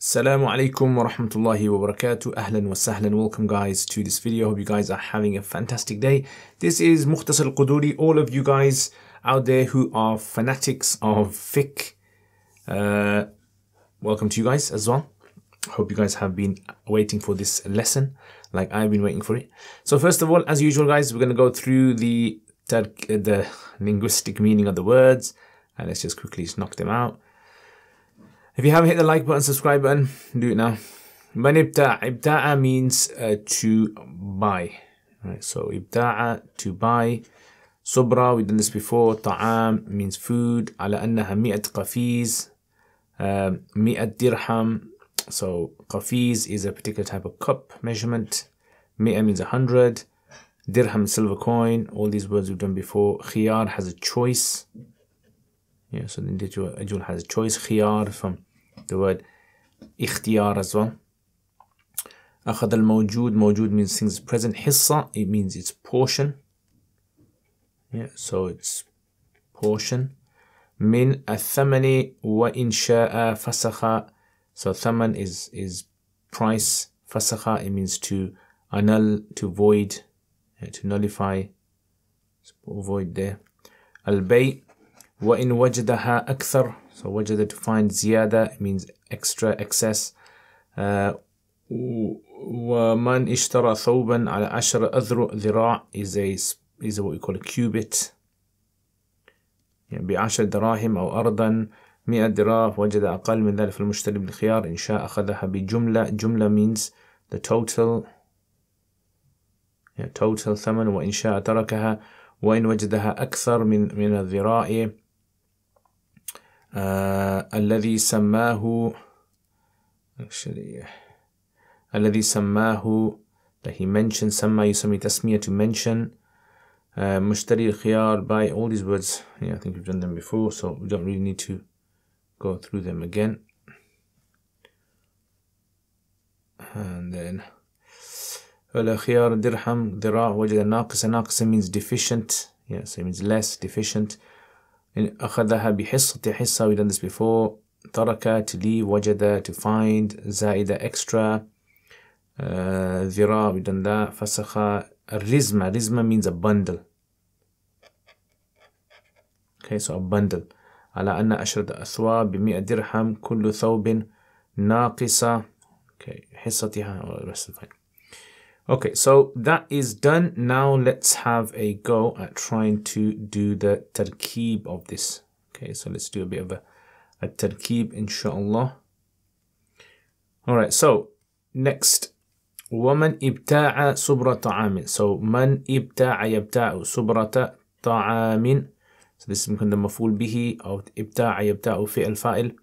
Assalamu alaikum wa rahmatullahi wa barakatuh. Ahlan wa sahlan. Welcome guys to this video. Hope you guys are having a fantastic day. This is Mukhtasar al-Qudoori. All of you guys out there who are fanatics of fiqh, welcome to you guys as well. Hope you guys have been waiting for this lesson like I've been waiting for it. So first of all, as usual guys, we're going to go through the linguistic meaning of the words, and let's just quickly knock them out. If you haven't hit the like button, subscribe button, do it now. Man ibta'a means to buy. Right, so ibta'a, to buy. Subra, we've done this before. Ta'am means food. Ala annaha mi'at qafiz. Mi'at dirham. So qafiz is a particular type of cup measurement. Mi'a means 100. Dirham, silver coin. All these words we've done before. Khiyar has a choice. Yeah, so the individual has a choice. Khiyar from the word ikhtiyar as well. Akhad al-mawjood. Mawjood means things present. Hissa, it means it's portion. Yeah, so it's portion. Min al-thamani wa in sha'a fasakha. So thaman is price. Fasakha, it means to annul, to void, to nullify. Void there. Al-bay' wa in wajadaha akthar. So wajada, to find. Ziyada, it means extra, excess. ومن اشترى ثوبا على 10 أذرع. ذراع is what we call a cubit. ب10 دراهم أو أرضا 100 دراهم. وجد أقل من ذلك في المشتري بالخيار إن شاء أخذها بجملة. جملة means the total. Total ثمن. وإن شاء تركها. وإن وجدها أكثر من الذراع. الذي سماه الذي سماه, that he mentioned. سمى يسمي تسمية, to mention. مشتري الخيار, buy. All these words, I think we've done them before, so we don't really need to go through them again. And then الخيار درهم ذراع. وجد ناقصة. ناقصة means deficient. So it means less, deficient. أخذها بحصة. حصة, we've done this before. ترك, to leave. وجد, to find. زائدة, extra. ذراع, we've done that. فسخ. الرزمة. رزمة means a bundle. Okay, so a bundle. على أن 10 أثواب ب100 درهم. كل ثوب ناقصة. Okay, حصتها. All the rest is fine. Okay, so that is done. Now let's have a go at trying to do the tarkeeb of this. Okay, so let's do a bit of a tarkeeb, inshallah. Alright, so next. وَمَنْ إِبْتَاعَ صُبْرَ طَعَامٍ. So مَنْ إِبْتَاعَ يَبْتَاعُ صُبْرَةَ طَعَامٍ. So this is the مفعول به, أو إبتاع يبتاع فعل فاعل.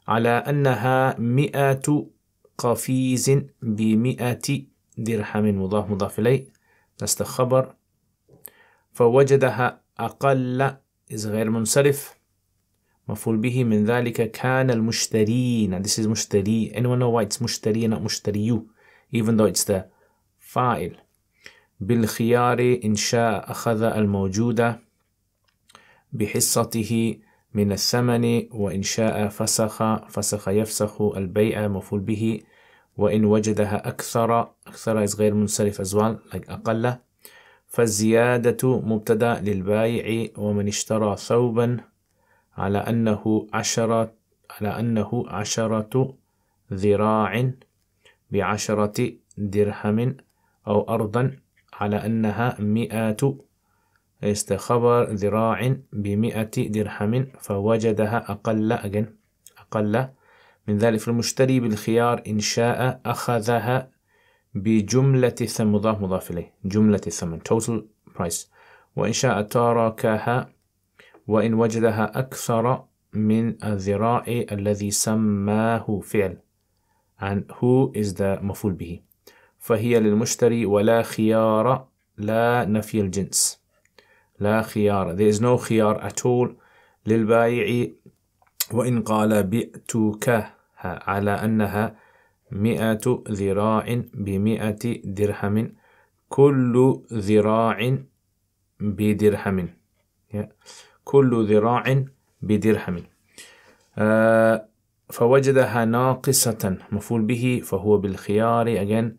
على أنها 100 قفيز ب100 درهم. مضاف مضاف إليه. That's the خبر. فوجدها أقل is غير منصرف. مفعول به من ذلك كان المشتري. Now this is مشتري. Anyone know why it's مشتري not مشتريو, even though it's the فاعل. بالخيار إن شاء أخذ الموجودة بحصته من الثمن. وإن شاء فسخ يفسخ البيع. مفعول به. وإن وجدها أكثر. أكثر is غير منصرف as well, like أقل. فالزيادة مبتدأ للبائع. ومن اشترى ثوبا على أنه 10 ذراع ب10 درهم أو أرضا على أنها 100 خبر ذراع ب100 درهم. فوجدها أقل أقل من ذلك في المشتري بالخيار إن شاء أخذها بجملة ثمن. مضاف مضاف إليه. جملة الثمن, total price. وإن شاء تركها. وإن وجدها أكثر من الذراع الذي سماه فعل. and who is the مفعول به. فهي للمشتري ولا خيار. لا نفي الجنس. لا خيار, there is no خيار at all. للبائع. وإن قال بئتك على أنها 100 ذراع ب100 درهم. كل ذراع بدرهم. كل ذراع بدرهم. فوجدها ناقصة مفعول به فهو بالخيار again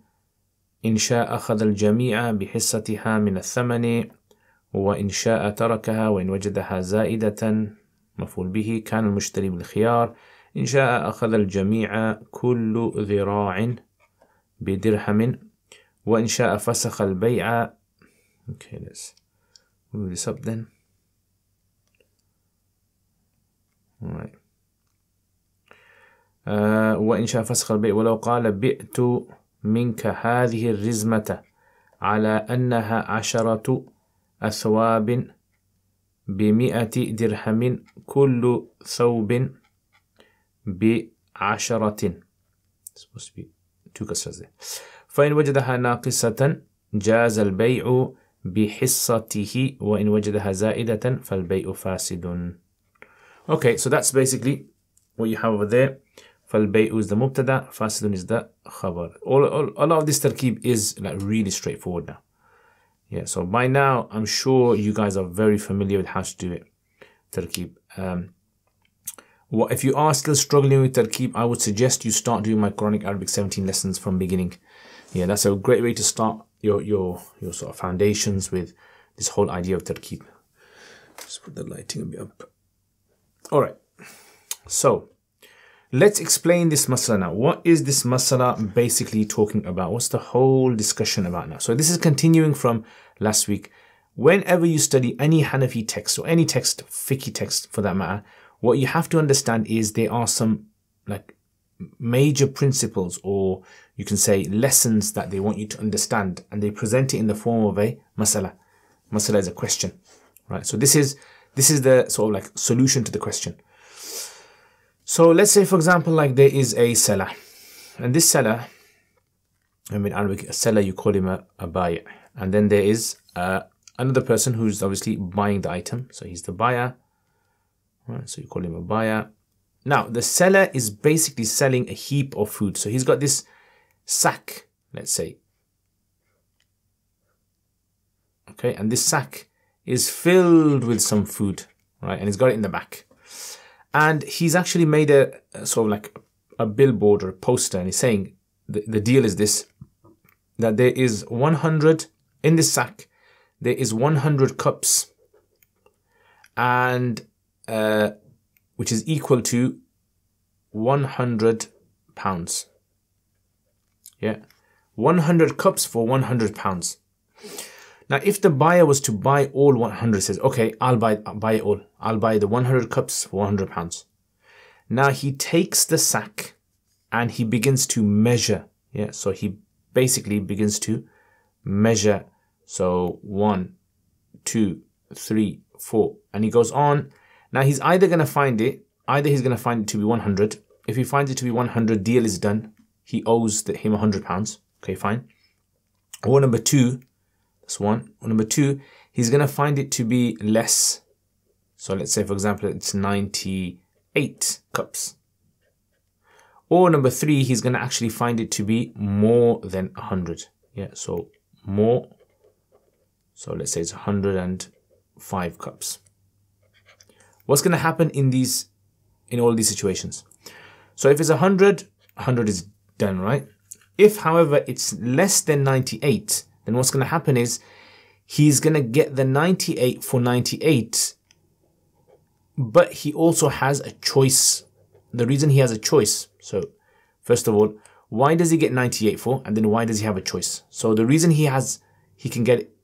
إن شاء أخذ الجميع بحصتها من الثمن وإن شاء تركها وإن وجدها زائدة مفعول به كان المشتري بالخيار إن شاء أخذ الجميع كل ذراع بدرهم وإن شاء فسخ البيع. Okay, let's move this up then. All right. وإن شاء فسخ البيع ولو قال بئت منك هذه الرزمة على أنها 10 أثواب ب100 درهم كل ثوب ب10 supposed to be 2 كسرة there. فإن وجدها ناقصة جاز البيع بحصته وإن وجدها زائدة فالبيع فاسد. Okay, so that's basically what you have over there. فالبيع is the مبتدا, فاسد is the خبر. A lot of this tarkib is like really straightforward now. Yeah, so by now I'm sure you guys are very familiar with how to do it. Tarkib. If you are still struggling with tarkib, I would suggest you start doing my Quranic Arabic 17 lessons from beginning. Yeah, that's a great way to start your sort of foundations with this whole idea of tarkib. Just put the lighting a bit up. All right, so let's explain this masala now. What is this masala basically talking about? What's the whole discussion about now? So this is continuing from last week. Whenever you study any Hanafi text or any text, fiqh text for that matter, what you have to understand is there are some like major principles, or you can say lessons, that they want you to understand, and they present it in the form of a masala. Masala is a question, right? So this is the sort of like solution to the question. So let's say, for example, like there is a seller, and this seller, I mean Arabic, a seller, you call him a buyer, and then there is another person who's obviously buying the item, so he's the buyer, right? So you call him a buyer. Now the seller is basically selling a heap of food, so he's got this sack, let's say, okay, and this sack is filled with some food, right, and he's got it in the back. And he's actually made a sort of like a billboard or a poster, and he's saying the deal is this, that there is 100 in this sack, there is 100 cups, and which is equal to 100 pounds. Yeah, 100 cups for 100 pounds. Now, if the buyer was to buy all 100, says, okay, I'll buy it all. I'll buy the 100 cups for 100 pounds. Now, he takes the sack and he begins to measure. Yeah, so he basically begins to measure. So 1, 2, 3, 4, and he goes on. Now, he's either going to find it, he's going to find it to be 100. If he finds it to be 100, deal is done. He owes him 100 pounds. Okay, fine. Or number 2, that's 1. Or number 2, he's going to find it to be less. So let's say, for example, it's 98 cups. Or number 3, he's going to actually find it to be more than 100. Yeah, so more. So let's say it's 105 cups. What's going to happen in all these situations? So if it's 100, 100 is done, right? If, however, it's less than 98, then what's going to happen is he's going to get the 98 for 98, but he also has a choice. The reason he has a choice, so first of all, why does he get 98 for, and then why does he have a choice? So the reason he can get it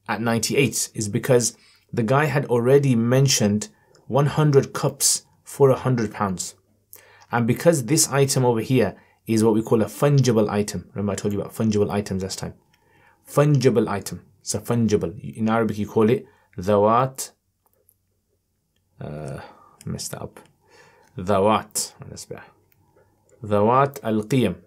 at 98 is because the guy had already mentioned 100 cups for 100 pounds. And because this item over here is what we call a fungible item. Remember I told you about fungible items last time. Fungible item. It's a fungible. In Arabic you call it dhawat. Messed that up. Dhawat. That's better. Dhawat al-qiyam.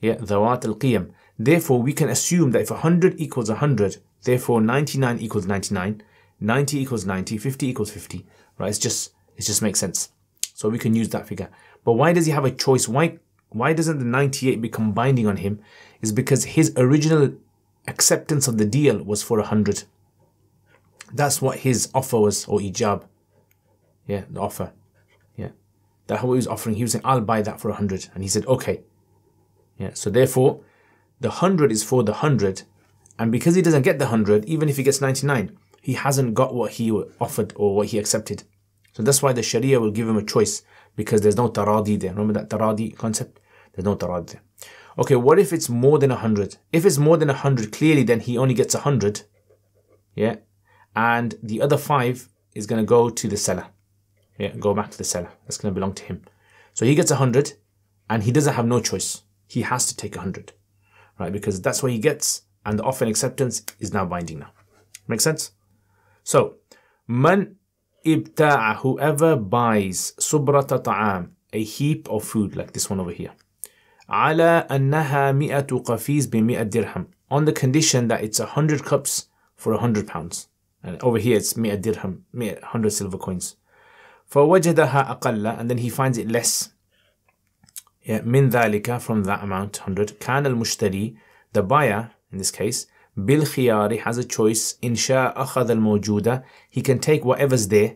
Yeah, dhawat al-qiyam. Therefore we can assume that if 100 equals 100, therefore 99 equals 99, 90 equals 90, 50 equals 50. Right? It just makes sense. So we can use that figure. But why does he have a choice? Why doesn't the 98 become binding on him? Is because his original acceptance of the deal was for 100. That's what his offer was, or ijab. Yeah, the offer. Yeah. That's what he was offering. He was saying, I'll buy that for 100. And he said, okay. Yeah. So therefore, the 100 is for the 100. And because he doesn't get the 100, even if he gets 99, he hasn't got what he offered or what he accepted. So that's why the Sharia will give him a choice, because there's no taradi there. Remember that taradi concept? There's no taradi there. Okay, what if it's more than 100? If it's more than 100, clearly then he only gets 100. Yeah. And the other 5 is going to go to the seller. Yeah, go back to the seller. That's going to belong to him. So he gets 100 and he doesn't have no choice. He has to take 100. Right? Because that's what he gets, and the offer and acceptance is now binding now. Make sense? So, man ibta'a, whoever buys subrata ta'am, a heap of food like this one over here, ala annaha mi'atu qafiz bi mi'at dirham, on the condition that it's 100 cups for 100 pounds. And over here it's mi'at dirham, 100 silver coins. فَوَجَدَهَا أَقَلَّ, and then he finds it less. Yeah, min dhalika, from that amount, 100. كَانَ الْمُشْتَرِي, the buyer, in this case, بِالْخِيَارِ, has a choice. إِنْ شَاءَ أَخَذَ الْمَوْجُودَ, he can take whatever's there.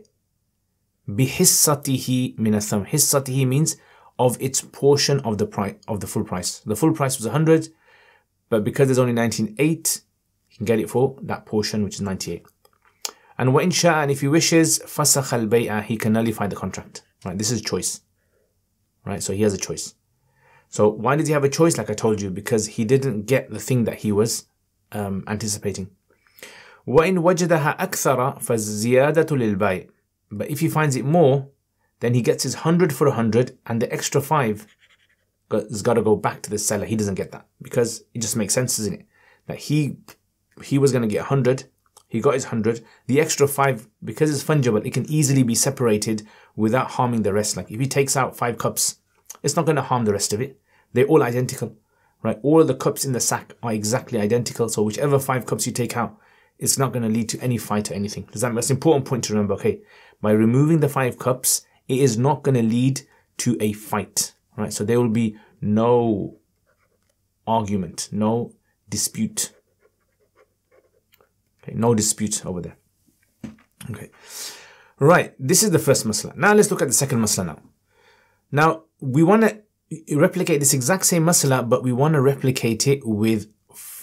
بِحِصَّتِهِ مِنَ الثَّمْنِ, حِصَّتِهِ means of its portion of the price, of the full price. The full price was 100, but because there's only 98, he can get it for that portion, which is 98. And وَإِنْ شَاءَ, and if he wishes, فَسَخَ الْبَيْعَ, he can nullify the contract. Right, this is choice. Right, so he has a choice. So why did he have a choice? Like I told you, because he didn't get the thing that he was anticipating. وَإِنْ وَجَدَهَا أَكْثَرَ فَالزِّيَادَةُ لِلْبَيْعِ, but if he finds it more, then he gets his 100 for 100, and the extra 5 has got to go back to the seller. He doesn't get that, because it just makes sense, doesn't it? That he was going to get 100, he got his 100, the extra 5, because it's fungible, it can easily be separated without harming the rest. Like if he takes out 5 cups, it's not going to harm the rest of it. They're all identical, right? All of the cups in the sack are exactly identical. So whichever 5 cups you take out, it's not going to lead to any fight or anything. That's an important point to remember. Okay, by removing the 5 cups, it is not going to lead to a fight, right? So there will be no argument, no dispute. Okay, no dispute over there. Okay, right. This is the first masla. Now let's look at the second masla now. Now we want to replicate this exact same masla, but we want to replicate it with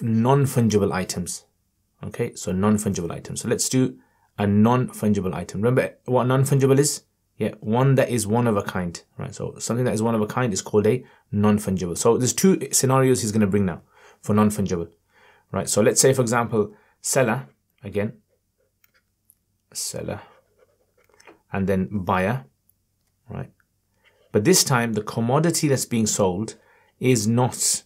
non-fungible items. Okay, so non-fungible items. So let's do a non-fungible item. Remember what non-fungible is? Yeah, one that is one of a kind, right? So something that is one of a kind is called a non-fungible. So there's 2 scenarios he's going to bring now for non-fungible, right? So let's say, for example, seller, again, seller, and then buyer, right? But this time the commodity that's being sold is not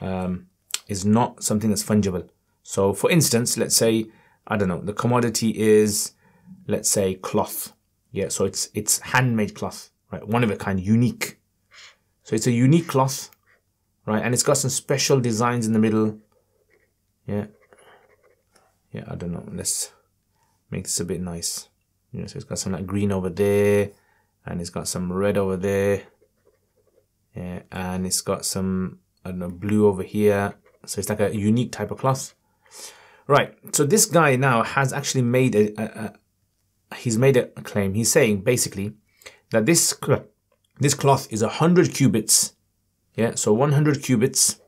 something that's fungible. So for instance, let's say, I don't know, the commodity is, let's say, cloth. Yeah, so it's handmade cloth, right? One of a kind, unique. So it's a unique cloth, right? And it's got some special designs in the middle. Yeah. Yeah, I don't know. Let's make this a bit nice. You know, so it's got some like green over there, and it's got some red over there. Yeah, and it's got some, I don't know, blue over here. So it's like a unique type of cloth. Right. So this guy now has actually made he's made a claim. He's saying basically that this cloth is 100 cubits. Yeah, so 100 cubits.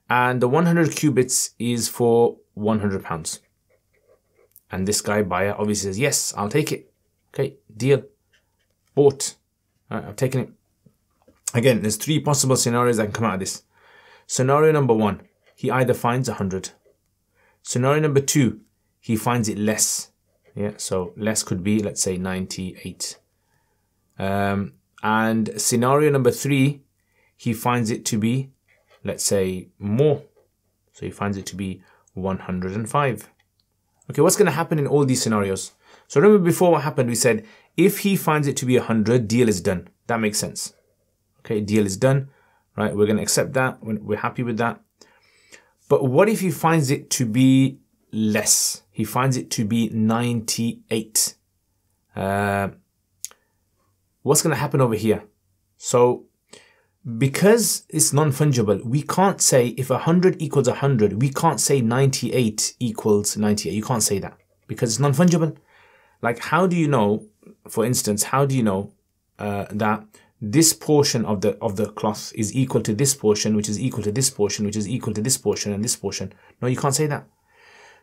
And the 100 cubits is for 100 pounds. And this guy, buyer, obviously says, yes, I'll take it. Okay, deal. Bought. All right, I've taken it. Again, there's 3 possible scenarios that can come out of this. Scenario number 1, he either finds 100. Scenario number 2, he finds it less. Yeah, so less could be, let's say, 98. And scenario number 3, he finds it to be, let's say, more. So he finds it to be 105. Okay, what's going to happen in all these scenarios? So remember before what happened, we said, if he finds it to be 100, deal is done. That makes sense. Okay, deal is done, right? We're going to accept that. We're happy with that. But what if he finds it to be less? He finds it to be 98. What's going to happen over here? So because it's non-fungible, we can't say if 100 equals 100, we can't say 98 equals 98. You can't say that because it's non-fungible. Like, how do you know, for instance, how do you know that this portion of the cloth is equal to this portion, which is equal to this portion, which is equal to this portion and this portion. No, you can't say that.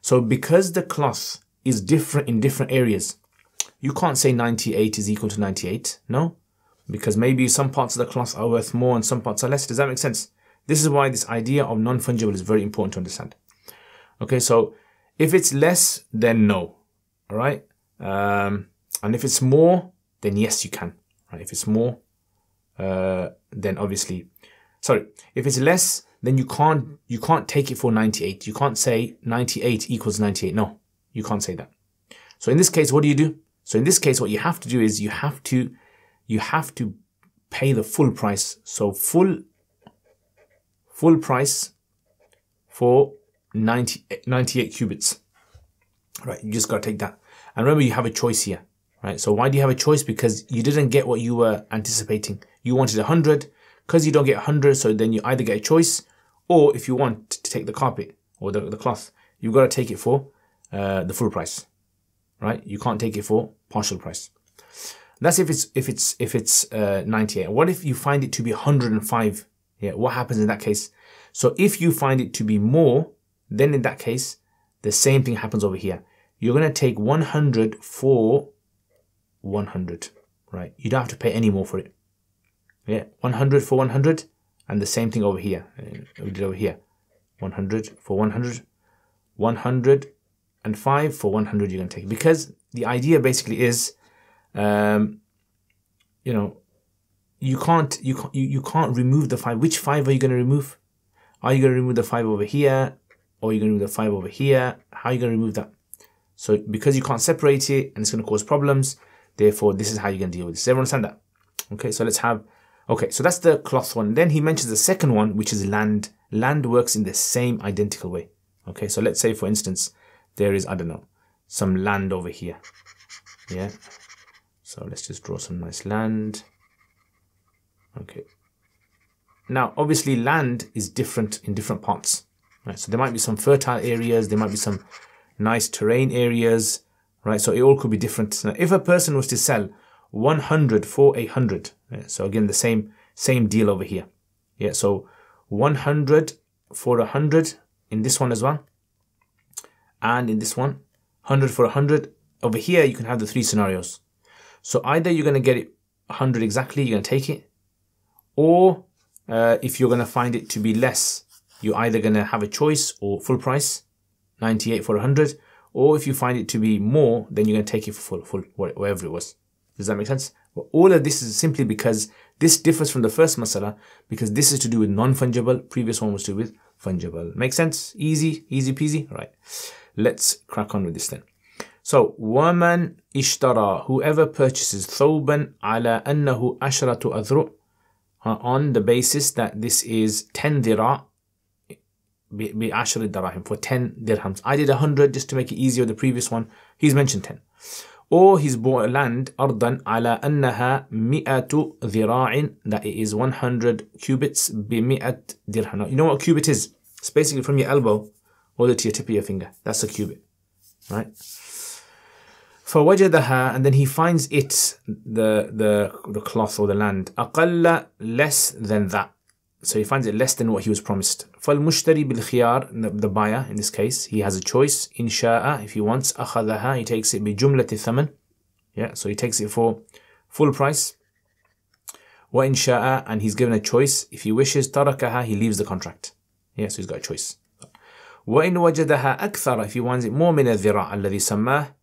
So because the cloth is different in different areas, you can't say 98 is equal to 98. No, because maybe some parts of the cloth are worth more and some parts are less. Does that make sense? This is why this idea of non-fungible is very important to understand. Okay, so if it's less, then no. All right. And if it's more, then yes, you can. Right? If it's more, then obviously, sorry, if it's less, then you can't take it for 98. You can't say 98 equals 98. No, you can't say that. So in this case, what do you do? So in this case, what you have to do is you have to pay the full price. So full price for 98 cubits. Right, you just got to take that. And remember, you have a choice here. Right, so why do you have a choice? Because you didn't get what you were anticipating. You wanted 100. Because you don't get 100, so then you either get a choice, or if you want to take the carpet or the cloth, you've got to take it for the full price. Right, you can't take it for partial price. That's if it's 98. What if you find it to be 105? Yeah, what happens in that case? So if you find it to be more, then in that case, the same thing happens over here. You're going to take 100 for 100, right? You don't have to pay any more for it. Yeah, 100 for 100, and the same thing over here. We did over here. 100 for 100, 105 for 100 you're going to take. Because the idea basically is, you know, you can't remove the 5. Which 5 are you going to remove? Are you going to remove the 5 over here? Or are you going to remove the 5 over here? How are you going to remove that? So because you can't separate it and it's going to cause problems, therefore this is how you're going to deal with this. Does everyone understand that? Okay, so let's have, okay, so that's the cloth one. Then he mentions the second one, which is land. Land works in the same identical way. Okay, so let's say for instance, there is, I don't know, some land over here. Yeah. So let's just draw some nice land. Okay. Now, obviously land is different in different parts. Right, so there might be some fertile areas, there might be some nice terrain areas, right? So it all could be different. Now, if a person was to sell 100 for 100, right? So again, the same deal over here. Yeah, so 100 for 100 in this one as well. And in this one, 100 for 100. Over here, you can have the 3 scenarios. So either you're going to get it 100 exactly, you're going to take it. Or if you're going to find it to be less, you're either going to have a choice or full price, 98 for 100, or if you find it to be more, then you're going to take it for full, whatever it was. Does that make sense? Well, all of this is simply because this differs from the first masala, because this is to do with non-fungible, previous one was to do with fungible. Make sense? Easy peasy? Right. Let's crack on with this then. So, وَمَنْ اشْتَرَى, whoever purchases ثَوْبًا عَلَى أَنَّهُ أَشْرَةُ أَذْرُعٍ, on the basis that this is 10 dirham, بعشر دراهم, for 10 dirhams. I did 100 just to make it easier with the previous one. He's mentioned 10. Or he's bought land أرضا على أنها 100 ذراع, that it is 100 cubits ب100 dirham. Now, you know what a cubit is? It's basically from your elbow all the way to your tip of your finger. That's a cubit, right? فوجدها, and then he finds it, the cloth or the land, أقل, less than that. So he finds it less than what he was promised. فالمشتري بالخيار, the buyer in this case, he has a choice. إن شاء, if he wants, أخذها, he takes it بجملة الثمن. Yeah, so he takes it for full price. وإن شاء, and he's given a choice. If he wishes, تركها, he leaves the contract. Yeah, so he's got a choice. وإن وجدها أكثر, if he wants it more من الذراع الذي سماه,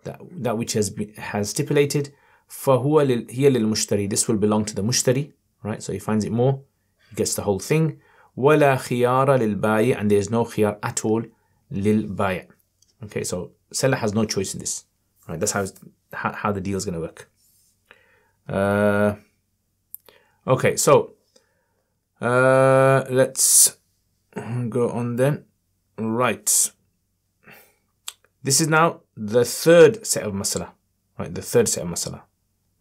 that which has stipulated, فهو هي للمشتري, this will belong to the mushtari, right? So he finds it more, he gets the whole thing. ولا خيار للبائع, and there is no khiyar at all للبائع. Okay, so seller has no choice in this, right? That's how the deal is going to work. Okay, so let's go on then. Right. This is now the third set of masala, right? The third set of masala,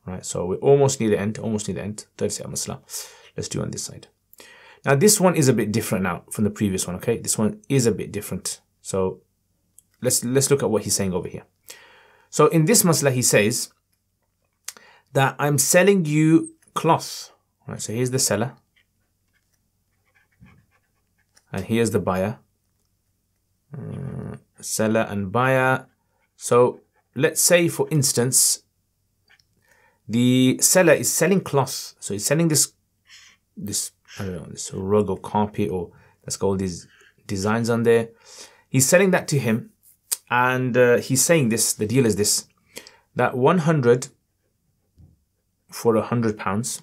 right? So we're almost near the end, third set of masala. Let's do on this side. Now this one is a bit different now from the previous one, okay? This one is a bit different. So let's look at what he's saying over here. So in this masala he says that I'm selling you cloth. Right, so here's the seller. And here's the buyer. Seller and buyer. So let's say, for instance, the seller is selling cloth. So he's selling this I don't know, this rug or carpet, or let's go all these designs on there. He's selling that to him, and he's saying this, the deal is this, that 100 for £100.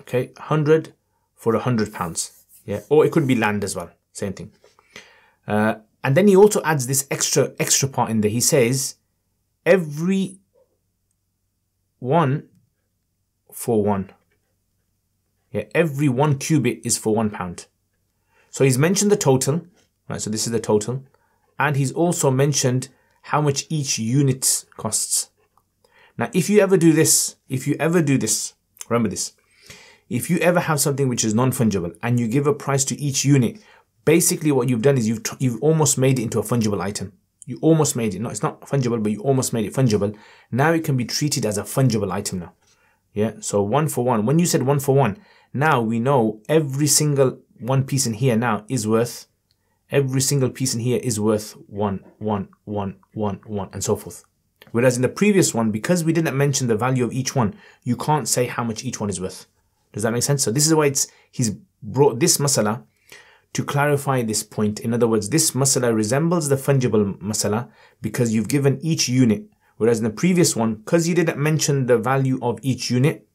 Okay, 100 for £100. Yeah, or it could be land as well, same thing. And then he also adds this extra part in there. He says every one for one. Yeah, every 1 cubit is for £1. So he's mentioned the total, right? So this is the total, and he's also mentioned how much each unit costs. Now, if you ever do this, remember this. If you ever have something which is non-fungible and you give a price to each unit, basically what you've done is you've almost made it into a fungible item. You almost made it. No, it's not fungible, but you almost made it fungible. Now it can be treated as a fungible item now. Yeah, so 1 for 1. When you said 1 for 1, now we know every single one piece in here now is worth, every single piece in here is worth 1, 1, 1, 1, 1, and so forth. Whereas in the previous one, because we didn't mention the value of each one, you can't say how much each one is worth. Does that make sense? So this is why he's brought this masala to clarify this point. In other words, this masala resembles the fungible masala because you've given each unit. Whereas in the previous one, because you didn't mention the value of each unit.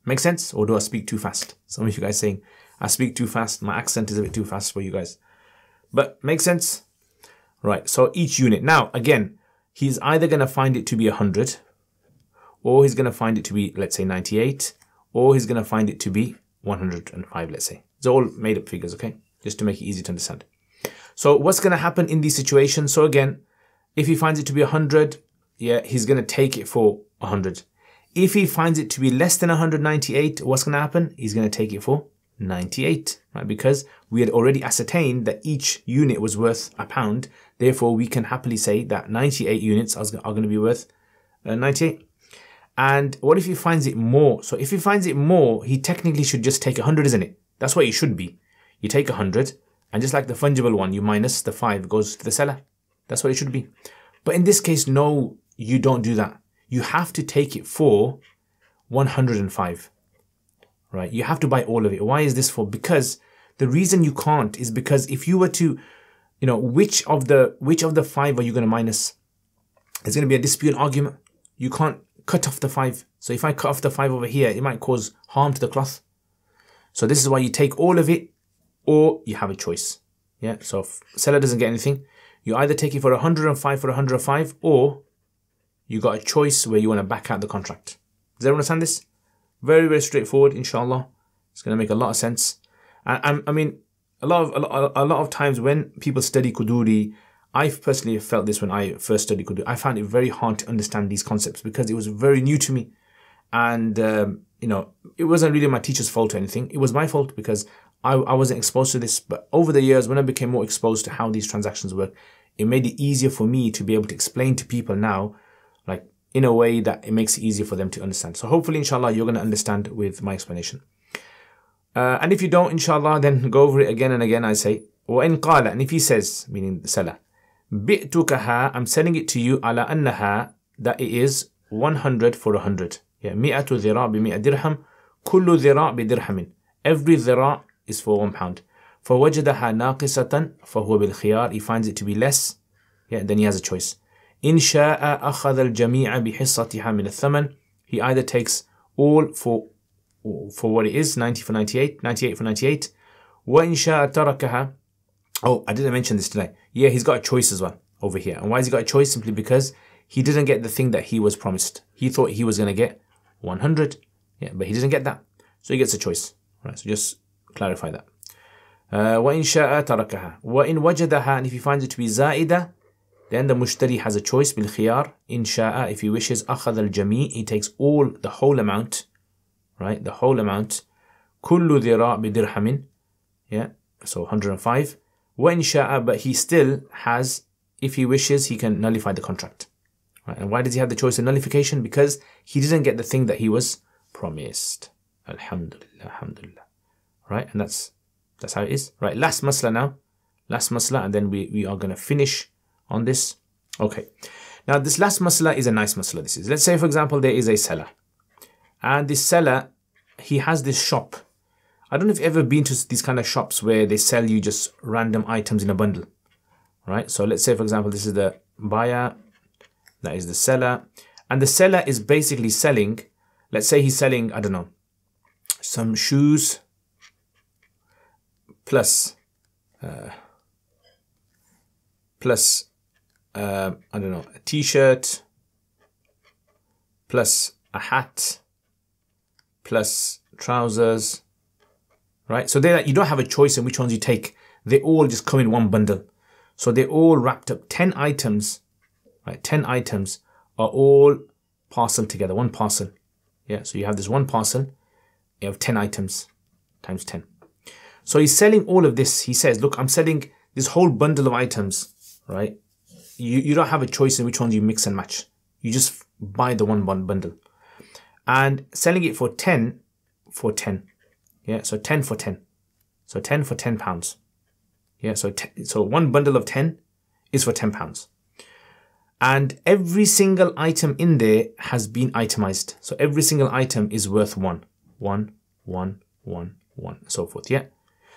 Make sense? Or do I speak too fast? Some of you guys saying, I speak too fast. My accent is a bit too fast for you guys. But make sense? Right, so each unit. Now, again, he's either going to find it to be 100, or he's going to find it to be, let's say, 98, or he's going to find it to be 105, let's say. It's all made up figures, okay? Just to make it easy to understand. So what's going to happen in these situations? So again, if he finds it to be 100, yeah, he's going to take it for 100. If he finds it to be less than 198, what's going to happen? He's going to take it for 98, right? Because we had already ascertained that each unit was worth £1. Therefore, we can happily say that 98 units are going to be worth 98. And what if he finds it more? So if he finds it more, he technically should just take 100, isn't it? That's what it should be. You take 100, and just like the fungible one, you minus the 5 goes to the seller. That's what it should be. But in this case, no, you don't do that. You have to take it for 105, right? You have to buy all of it. Why is this for? Because the reason you can't is because if you were to, you know, which of the 5 are you going to minus? There's going to be a dispute argument. You can't cut off the 5. So if I cut off the 5 over here, it might cause harm to the cloth. So this is why you take all of it, or you have a choice. Yeah. So if seller doesn't get anything, you either take it for 105 for 105, or you got a choice where you want to back out the contract. Does everyone understand this? Very, very straightforward, inshallah. It's going to make a lot of sense. I mean, a lot of times when people study Qudoori, I personally felt this when I first studied Qudoori. I found it very hard to understand these concepts because it was very new to me. And, you know, it wasn't really my teacher's fault or anything. It was my fault because I wasn't exposed to this. But over the years, when I became more exposed to how these transactions work, it made it easier for me to be able to explain to people now, like in a way that it makes it easier for them to understand. So hopefully, inshallah, you're going to understand with my explanation. And if you don't, inshallah, then go over it again and again. I say, وَإِنْ قَالَ, and if he says, meaning the seller, بِئْتُكَهَا, I'm selling it to you, عَلَى أَنَّهَا, that it is 100 for 100. Yeah, مِئَةُ ذِرَاء بِمِئَ دِرْهَمْ كُلُّ ذِرَاء بِدِرْهَمٍ. Every ذِرَاء is for £1. فَوَجَدَهَا نَاقِصَةً فَهُوَ بِالْخِيَارِ. He finds it to be less, yeah, then he has a choice. إِنْ شَاءَ أَخَذَ الْجَمِيعَ بِحِصَّتِهَا مِنَ الثَّمَنِ. He either takes all for what it is, 90 for 98, 98 for 98. وَإِنْ شَاءَ تَرَكَهَا. Oh, I didn't mention this today. Yeah, he's got a choice as well over here. And why has he got a choice? Simply because he didn't get the thing that he was promised. He thought he was going to get 100. Yeah, but he didn't get that. So he gets a choice. Right, so just clarify that. وَإِنْ شَاءَ تَرَكَهَا وَإِنْ وَجَدَهَا. And if he finds it to be زَائِدَة, then the mushtari has a choice, بِالْخِيَارِ. إِنْ شَاءَ, if he wishes, أَخَذَ الْجَمِيعِ. He takes all, the whole amount. Right, the whole amount. كُلُّ ذِرَاء بِدِرْهَمٍ. Yeah, so 105. وَإِنْ شَاءَ, but he still has, if he wishes, he can nullify the contract. Right? And why does he have the choice of nullification? Because he didn't get the thing that he was promised. Alhamdulillah, alhamdulillah. Right? And that's how it is. Right, last masla now. Last masla, and then we are going to finish on this. Okay. Now this last masla is a nice masla. This is, let's say for example, there is a seller. And this seller, he has this shop. I don't know if you've ever been to these kind of shops where they sell you just random items in a bundle. Right? So let's say for example, this is the buyer. That is the seller. And the seller is basically selling, let's say he's selling, I don't know, some shoes plus I don't know, a t-shirt plus a hat plus trousers, right? So you don't have a choice in which ones you take. They all just come in one bundle. So they're all wrapped up. 10 items, right? 10 items are all parceled together, one parcel. Yeah, so you have this one parcel, you have 10 items times 10. So he's selling all of this. He says, look, I'm selling this whole bundle of items, right? You don't have a choice in which ones you mix and match. You just buy the one bundle. And selling it for 10 for 10. Yeah, so 10 for 10. So 10 for 10 pounds. Yeah, so one bundle of 10 is for 10 pounds. And every single item in there has been itemized. So every single item is worth 1, 1, 1, 1, 1, and so forth. Yeah.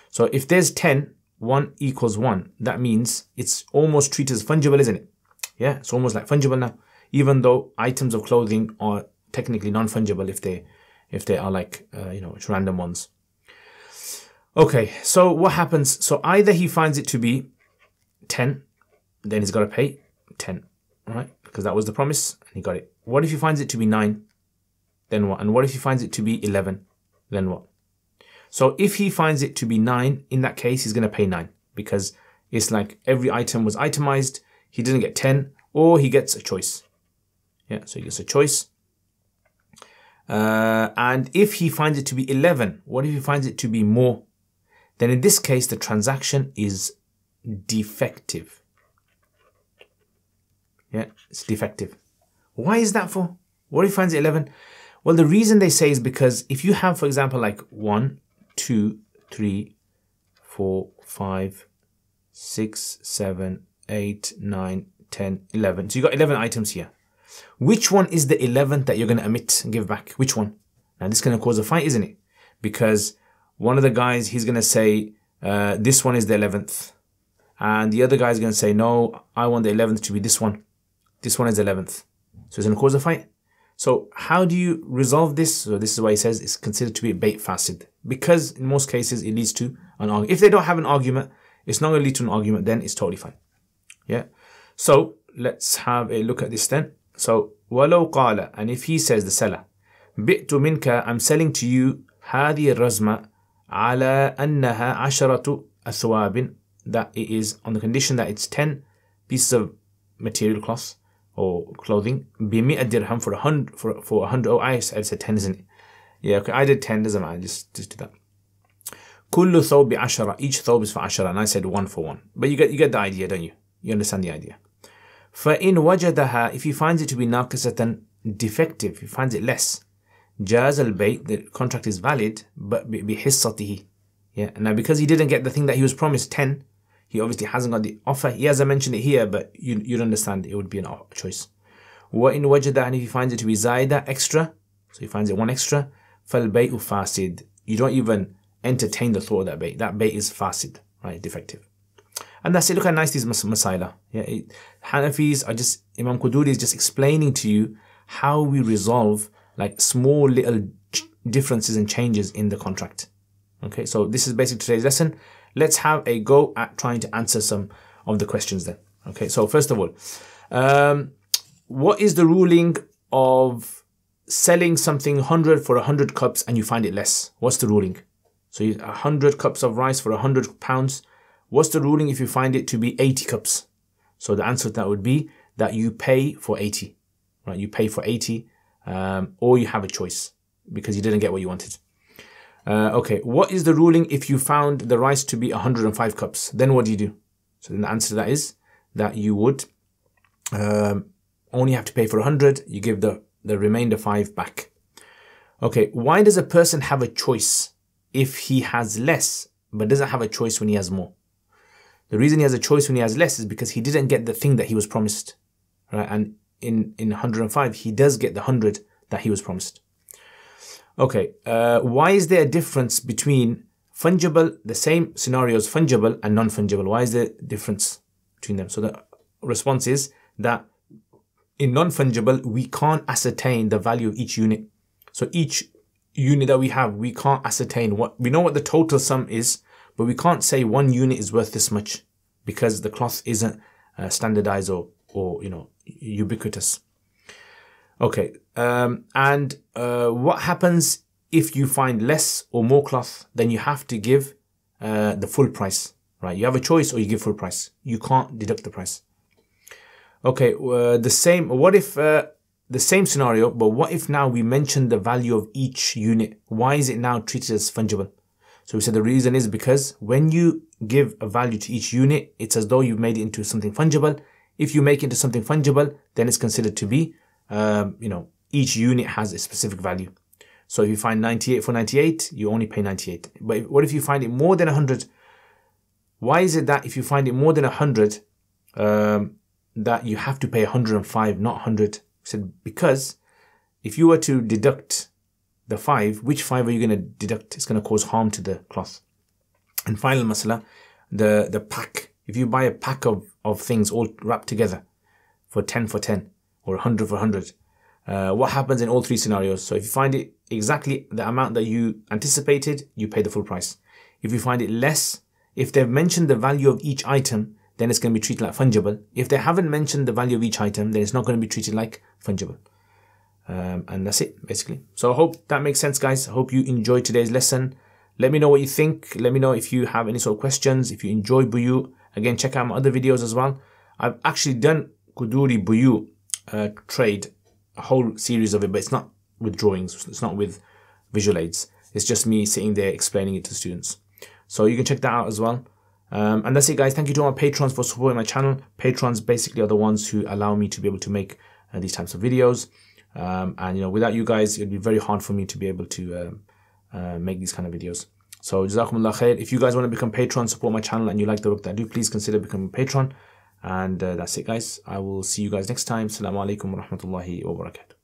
So if there's 10, 1 equals 1. That means it's almost treated as fungible, isn't it? Yeah, it's almost like fungible now. Even though items of clothing are technically non-fungible if they are like it's random ones. Okay, so what happens? So either he finds it to be 10, then he's got to pay 10, right? Because that was the promise and he got it. What if he finds it to be 9? Then what? And what if he finds it to be 11? Then what? So if he finds it to be 9, in that case, he's going to pay 9 because it's like every item was itemized. He didn't get 10 or he gets a choice. Yeah, so he gets a choice. And if he finds it to be 11, what if he finds it to be more? Then in this case, the transaction is defective. Yeah, it's defective. Why is that for? What if he finds it 11? Well, the reason they say is because if you have, for example, like 1, 2, 3, 4, 5, 6, 7, 8, 9, 10, 11. So you got 11 items here. Which one is the 11th that you're going to omit and give back? Which one? Now this is going to cause a fight, isn't it? Because one of the guys, he's going to say, this one is the 11th. And the other guy is going to say, no, I want the 11th to be this one. This one is the 11th. So it's going to cause a fight. So how do you resolve this? So this is why he says it's considered to be a bait fasid. Because in most cases, it leads to an argument. If they don't have an argument, it's not going to lead to an argument, then it's totally fine. Yeah. So let's have a look at this then. So, وَلَوْ قَالَ, and if he says, the seller, بِئْتُ مِنْكَ, I'm selling to you هذه الرزمة على أنها عشرة أثواب, that it is on the condition that it's 10 pieces of material cloth or clothing, بِمِئَةِ dirham, for 100, oh, I said 10, isn't it? Yeah, okay, I did 10, doesn't matter, just do that. كُلُّ ثَوْبِ عَشَرة, each thawb is for 10, and I said 1 for 1. But you get the idea, don't you? You understand the idea. فَإِنْ وَجَدَهَا, if he finds it to be ناقصة, defective, if he finds it less, جاز البيع, the contract is valid, but بحصته. Yeah, and now because he didn't get the thing that he was promised, 10, he obviously hasn't got the offer. He hasn't mentioned it here, but you'd understand it would be a choice. وَإِنْ وَجَدَهَا, and if he finds it to be زايدة, extra, so he finds it 1 extra, فَالْبَيْءُ فَاسِد, you don't even entertain the thought of that bait. That bait is fasid, right, defective. And that's it. Look how nice these masaila. Yeah, Hanafis are just, Imam Qudoori is just explaining to you how we resolve like small little differences and changes in the contract. Okay, so this is basically today's lesson. Let's have a go at trying to answer some of the questions then. Okay, so first of all, what is the ruling of selling something 100 for 100 cups and you find it less? What's the ruling? So 100 cups of rice for 100 pounds. What's the ruling if you find it to be 80 cups? So the answer to that would be that you pay for 80, right? You pay for 80, or you have a choice because you didn't get what you wanted. Okay, what is the ruling if you found the rice to be 105 cups? Then what do you do? So then the answer to that is that you would only have to pay for 100, you give the remainder 5 back. Okay, why does a person have a choice if he has less but doesn't have a choice when he has more? The reason he has a choice when he has less is because he didn't get the thing that he was promised, right? And in 105, he does get the 100 that he was promised. Okay, why is there a difference between fungible, the same scenarios, fungible and non-fungible? Why is there a difference between them? So the response is that in non-fungible, we can't ascertain the value of each unit. So each unit that we have, we can't ascertain we know what the total sum is, but we can't say one unit is worth this much because the cloth isn't standardized or ubiquitous. Okay, what happens if you find less or more cloth? Then you have to give the full price, right? You have a choice, or you give full price. You can't deduct the price. Okay, the same scenario, but what if now we mention the value of each unit? Why is it now treated as fungible? So we said the reason is because when you give a value to each unit, it's as though you've made it into something fungible. If you make it into something fungible, then it's considered to be, each unit has a specific value. So if you find 98 for 98, you only pay 98. But what if you find it more than 100? Why is it that if you find it more than 100, that you have to pay 105, not 100? Said because if you were to deduct the 5, which 5 are you going to deduct? It's going to cause harm to the cloth. And final masala, the pack. If you buy a pack of things all wrapped together for 10 for 10 or 100 for 100, what happens in all 3 scenarios? So if you find it exactly the amount that you anticipated, you pay the full price. If you find it less, if they've mentioned the value of each item, then it's going to be treated like fungible. If they haven't mentioned the value of each item, then it's not going to be treated like fungible. And that's it, basically. So I hope that makes sense, guys. I hope you enjoyed today's lesson. Let me know what you think. Let me know if you have any sort of questions. If you enjoy Buyu, again, check out my other videos as well. I've actually done Qudoori Buyu trade, a whole series of it, but it's not with drawings. It's not with visual aids. It's just me sitting there explaining it to students. So you can check that out as well. And that's it, guys. Thank you to all my patrons for supporting my channel. Patrons basically are the ones who allow me to be able to make these types of videos. And without you guys, it'd be very hard for me to be able to make these kind of videos. So jazakumullah khair. If you guys want to become patron, support my channel, and you like the work that I do, please consider becoming a patron. And that's it, guys. I will see you guys next time. Assalamu alaikum wa rahmatullahi wa barakatuh.